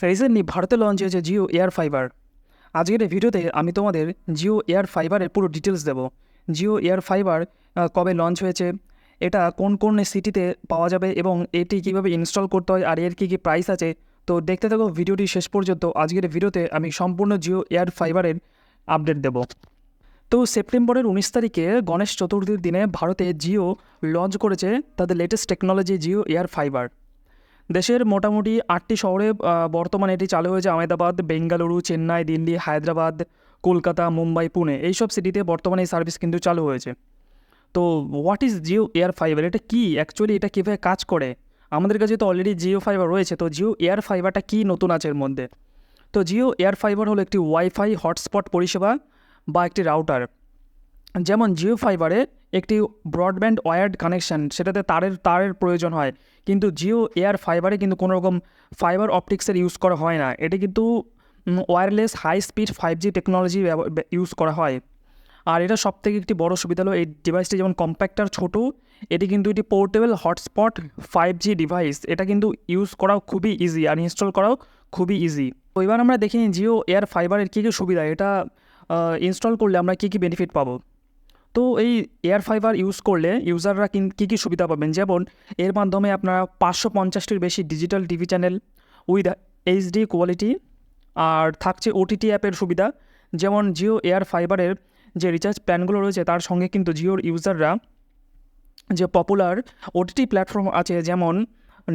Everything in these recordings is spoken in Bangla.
রিসেন্টলি ভারতে লঞ্চ হয়েছে জিও এয়ার ফাইবার। আজকের এই ভিডিওতে আমি তোমাদের জিও এয়ার ফাইবারের পুরো ডিটেলস দেবো। জিও এয়ার ফাইবার কবে লঞ্চ হয়েছে, এটা কোন কোন সিটিতে পাওয়া যাবে এবং এটি কীভাবে ইনস্টল করতে হয় আর এর কী কী প্রাইস আছে। তো দেখতে থাকো ভিডিওটি শেষ পর্যন্ত। আজকের এই ভিডিওতে আমি সম্পূর্ণ জিও এয়ার ফাইবারের আপডেট দেবো। তো সেপ্টেম্বরের 19 তারিখে গণেশ চতুর্থীর দিনে ভারতে জিও লঞ্চ করেছে তাদের latest technology Jio air fibre. দেশের মোটামুটি 8টি শহরে বর্তমানে এটি চালু হয়েছে। আহমেদাবাদ, বেঙ্গালুরু, চেন্নাই, দিল্লি, হায়দ্রাবাদ, কলকাতা, মুম্বাই, পুনে, এইসব সিটিতে বর্তমানে এই সার্ভিস কিন্তু চালু হয়েছে। তো what is Jio air fibre, এটা কী অ্যাকচুয়ালি, এটা কীভাবে কাজ করে? আমাদের কাছে তো অলরেডি জিও ফাইবার রয়েছে, তো জিও এয়ার ফাইবারটা কী নতুন আছে এর মধ্যে? তো জিও এয়ার ফাইবার হলো একটি ওয়াইফাই হটস্পট পরিষেবা বা একটি রাউটার। যেমন জিও ফাইবারে একটি ব্রডব্যান্ড ওয়্যার্ড কানেকশান, সেটাতে তারের প্রয়োজন হয়, কিন্তু জিও এয়ার ফাইবারে কিন্তু কোনো রকম ফাইবার অপটিক্সের ইউজ করা হয় না। এটি কিন্তু wireless high speed 5G technology use করা হয়। আর এটা সবথেকে একটি বড় সুবিধা হলো এই ডিভাইসটি যেমন কম্প্যাক্ট আর ছোটো, এটি কিন্তু এটি পোর্টেবল হটস্পট 5G ডিভাইস। এটা কিন্তু ইউজ করাও খুবই ইজি আর ইনস্টল করাও খুবই ইজি। তো এবার আমরা দেখি জিও এয়ার ফাইবারের কী কী সুবিধা, এটা ইনস্টল করলে আমরা কী কী বেনিফিট পাবো। তো এই এয়ার ফাইবার ইউজ করলে ইউজাররা কী কী সুবিধা পাবেন, যেমন এর মাধ্যমে আপনারা 550টির বেশি digital TV channel with HD quality, আর থাকছে ওটিটি অ্যাপের সুবিধা। যেমন জিও এয়ার ফাইবারের যে রিচার্জ প্ল্যানগুলো রয়েছে তার সঙ্গে কিন্তু জিওর ইউজাররা যে পপুলার ওটিটি প্ল্যাটফর্ম আছে, যেমন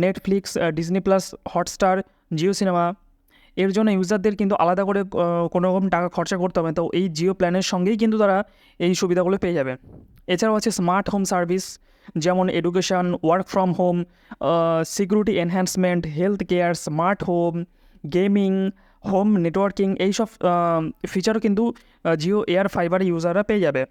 Netflix, Disney plus, Hotstar, Jio cinema, এর জন্য ইউজারদের কিন্তু আলাদা করে কোনো রকম টাকা খরচা করতে হবে। তো এই জিও প্ল্যানের সঙ্গেই কিন্তু তারা এই সুবিধাগুলো পেয়ে যাবে। এছাড়াও আছে স্মার্ট হোম সার্ভিস, যেমন education, work from home, security enhancement, health care, smart home, gaming, home networking, এইসব ফিচারও কিন্তু জিও এয়ার ফাইবারে ইউজাররা পেয়ে যাবে।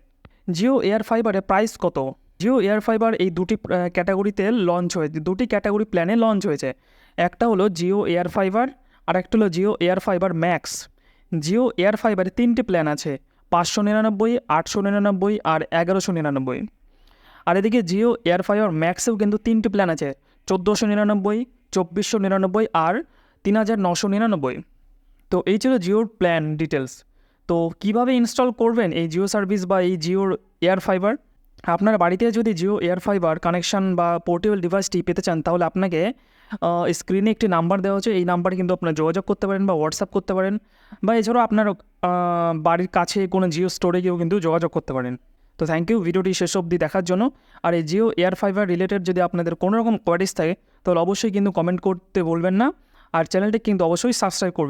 জিও এয়ার ফাইবারের প্রাইস কত? জিও এয়ার ফাইবার এই দুটি ক্যাটাগরিতে লঞ্চ হয়েছে, দুটি ক্যাটাগরি প্ল্যানে লঞ্চ হয়েছে। একটা হলো জিও এয়ার ফাইবার আর একটা হলো Jio air fiber max. Jio air ফাইবারে 3টি প্ল্যান আছে, 599, 899 আর 1199। আর এদিকে জিও এয়ার ফাইবার ম্যাক্সেও কিন্তু 3টি প্ল্যান আছে, 1499, 2499 আর 3999। তো এই ছিল জিওর প্ল্যান ডিটেলস। তো কিভাবে ইনস্টল করবেন এই জিও সার্ভিস বা এই জিওর এয়ার ফাইবার? আপনার বাড়িতে যদি জিও এয়ার ফাইবার কানেকশান বা পোর্টেবল ডিভাইসটি পেতে চান, তাহলে আপনাকে স্ক্রিনে একটি নাম্বার দেওয়া হচ্ছে, এই নাম্বারে কিন্তু আপনারা যোগাযোগ করতে পারেন বা হোয়াটসঅ্যাপ করতে পারেন, বা এছাড়াও আপনার বাড়ির কাছে কোনো জিও স্টোরে গিয়েও কিন্তু যোগাযোগ করতে পারেন। তো থ্যাংক ইউ ভিডিওটি শেষ অবধি দেখার জন্য। আর এই জিও এয়ার ফাইবার রিলেটেড যদি আপনাদের কোনো রকম কোয়ারিজ থাকে তাহলে অবশ্যই কিন্তু কমেন্ট করতে বলবেন না, আর চ্যানেলটি কিন্তু অবশ্যই সাবস্ক্রাইব করবেন।